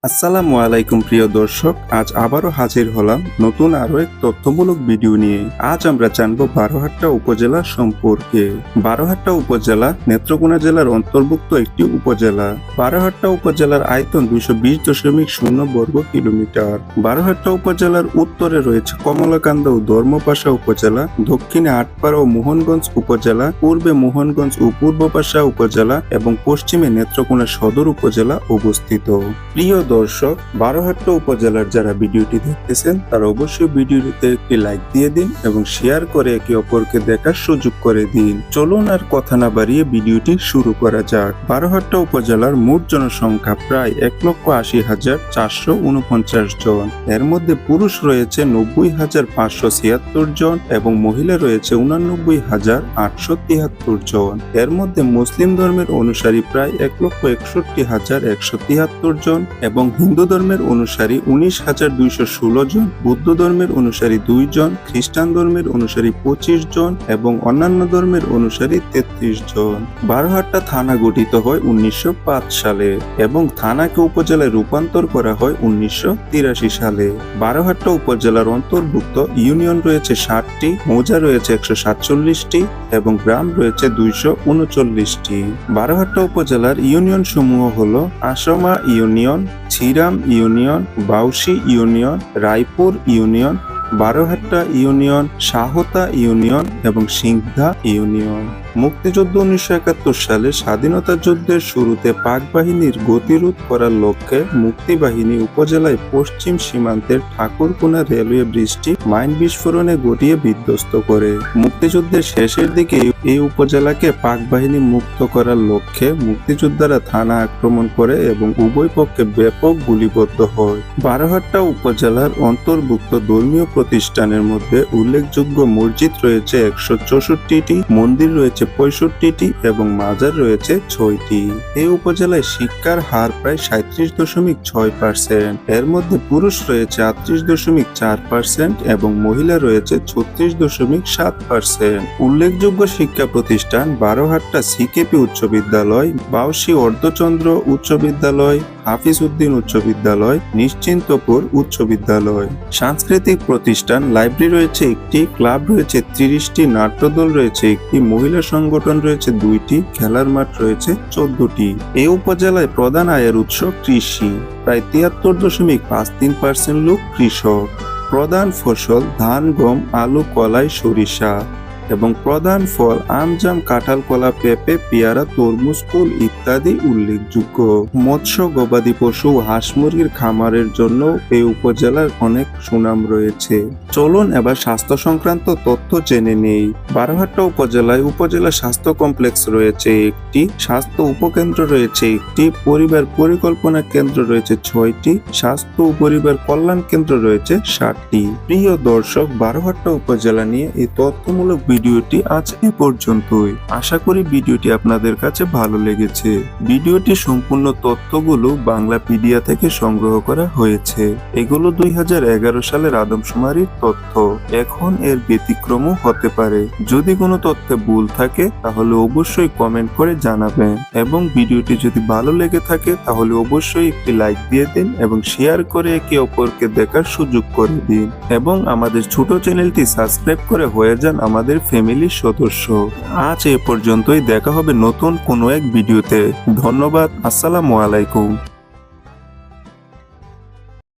আসসালামু আলাইকুম প্রিয় দর্শক, আজ আবারও হাজির হলাম নতুন আরো এক তথ্যমূলক ভিডিও নিয়ে। আজ আমরা জানবো বারহাট্টা উপজেলা সম্পর্কে। বারহাট্টা উপজেলা নেত্রকোনা জেলার অন্তর্ভুক্ত একটি উপজেলা। বারহাট্টা উপজেলার আয়তন 220.0 বর্গ কিলোমিটার। বারহাট্টা উপজেলার উত্তরে রয়েছে কমলাকান্দা ও ধর্মপাশা উপজেলা, দক্ষিণে আটপাড়া ও মোহনগঞ্জ উপজেলা, পূর্বে মোহনগঞ্জ ও পূর্বপাশা উপজেলা এবং পশ্চিমে নেত্রকোনা সদর উপজেলা অবস্থিত। প্রিয় দর্শক, বারহাট্টা উপজেলার যারা ভিডিওটি দেখতেছেন তারা অবশ্যই ভিডিওটিতে একটি লাইক দিয়ে দিন এবং শেয়ার করে একে অপরকে দেখার সুযোগ করে দিন। চলুন আর কথা না বাড়িয়ে ভিডিওটি শুরু করা যাক। বারহাট্টা উপজেলার মোট জনসংখ্যা প্রায় 1,80,449 জন। এর মধ্যে পুরুষ রয়েছে 90,576 জন এবং মহিলা রয়েছে 89,873 জন। এর মধ্যে মুসলিম ধর্মের অনুসারী প্রায় 1,61,173 জন এবং হিন্দু ধর্মের অনুসারী 19,216 জন, বৌদ্ধ ধর্মের অনুসারী 2 জন, খ্রিস্টান ধর্মের অনুসারী 25 জন এবং অন্যান্য ধর্মের অনুসারী 33 জন। বারহাট্টা থানা গঠিত হয় 1905 সালে এবং থানাকে উপজেলায় রূপান্তর করা হয় 1983 সালে। বারহাট্টা উপজেলার অন্তর্ভুক্ত ইউনিয়ন রয়েছে 60টি, মৌজা রয়েছে 147টি এবং গ্রাম রয়েছে 239টি। বারহাট্টা উপজেলার ইউনিয়ন সমূহ হলো Asma union, Chhiram union, Bausi union, Raipur union, Barhatta union, Shahta union এবং সিংধা ইউনিয়ন। মুক্তিযুদ্ধ 1971 সালে স্বাধীনতা যুদ্ধের শুরুতে পাক বাহিনীর গতিরোধ করার লক্ষ্যে মুক্তিবাহিনী উপজেলায় পশ্চিম সীমান্তের ঠাকুরকোনা রেলওয়ে ব্রিজটি মাইন বিস্ফোরণে ঘটিয়ে বিধ্বস্ত করে। মুক্তিযুদ্ধের শেষের দিকে এই উপজেলাকে পাক বাহিনী মুক্ত করার লক্ষ্যে মুক্তিযোদ্ধারা থানা আক্রমণ করে এবং উভয় পক্ষে ব্যাপক গুলিবদ্ধ হয়। বারহাট্টা উপজেলার অন্তর্ভুক্ত ধর্মীয় প্রতিষ্ঠানের মধ্যে উল্লেখযোগ্য মসজিদ রয়েছে 164টি, মন্দির রয়েছে 65টি এবং মাজার রয়েছে 6টি। এই উপজেলায় শিক্ষার হার প্রায় 37.6%। এর মধ্যে পুরুষ রয়েছে 38.4% এবং মহিলা রয়েছে 36.7%। উল্লেখযোগ্য শিক্ষা প্রতিষ্ঠান বারহাট্টা সিকেপি উচ্চ বিদ্যালয়, বাউসি অর্ধচন্দ্র উচ্চ বিদ্যালয়, হাফিজ উদ্দিন উচ্চ বিদ্যালয়, নিশ্চিন্তপুর উচ্চ বিদ্যালয়। সাংস্কৃতিক প্রতিষ্ঠান লাইব্রেরি রয়েছে একটি, ক্লাব রয়েছে 30টি, নাট্যদল রয়েছে একটি, মহিলা সংগঠন রয়েছে 2টি, খেলার মাঠ রয়েছে 14টি। এই উপজেলায় প্রধান আয়ের উৎস কৃষি, প্রায় 73.53% লোক কৃষক। প্রধান ফসল ধান, গম, আলু, কলাই, সরিষা এবং প্রধান ফল আম, জাম, কাঁঠাল, কলা, পেঁপে, পেয়ারা, তরমুজ, কুল ইত্যাদি উল্লেখযোগ্য। মৎস্য, গবাদি পশু, হাঁস মুরগির খামারের জন্য এই উপজেলার অনেক সুনাম রয়েছে। চলুন এবার স্বাস্থ্য সংক্রান্ত তথ্য জেনে নেই। বারহাট্টা উপজেলায় উপজেলা স্বাস্থ্য কমপ্লেক্স রয়েছে একটি, স্বাস্থ্য উপকেন্দ্র রয়েছে একটি, পরিবার পরিকল্পনা কেন্দ্র রয়েছে 6টি, স্বাস্থ্য ও পরিবার কল্যাণ কেন্দ্র রয়েছে 7টি। প্রিয় দর্শক, বারহাট্টা উপজেলা নিয়ে এই তথ্যমূলক ভিডিওটি আজ এ পর্যন্তই। আশা করি ভিডিওটি আপনাদের কাছে ভালো লেগেছে। ভিডিওটি সম্পূর্ণ তথ্যগুলো বাংলাপিডিয়া থেকে সংগ্রহ করা হয়েছে। এগুলো 2011 সালের আদমশুমারির তথ্য। এখন এর ব্যতিক্রমও হতে পারে। যদি কোনো তথ্যে ভুল থাকে তাহলে অবশ্যই কমেন্ট করে জানাবেন এবং ভিডিওটি যদি ভালো লেগে থাকে তাহলে অবশ্যই একটি লাইক দিয়ে দিন এবং শেয়ার করে একে অপরকে দেখার সুযোগ করে দিন এবং আমাদের ছোট চ্যানেলটি সাবস্ক্রাইব করে হয়ে যান আমাদের ফ্যামিলির সদস্য। আজ এ পর্যন্তই, দেখা হবে নতুন কোনো এক ভিডিওতে। ধন্যবাদ। আসসালামু আলাইকুম।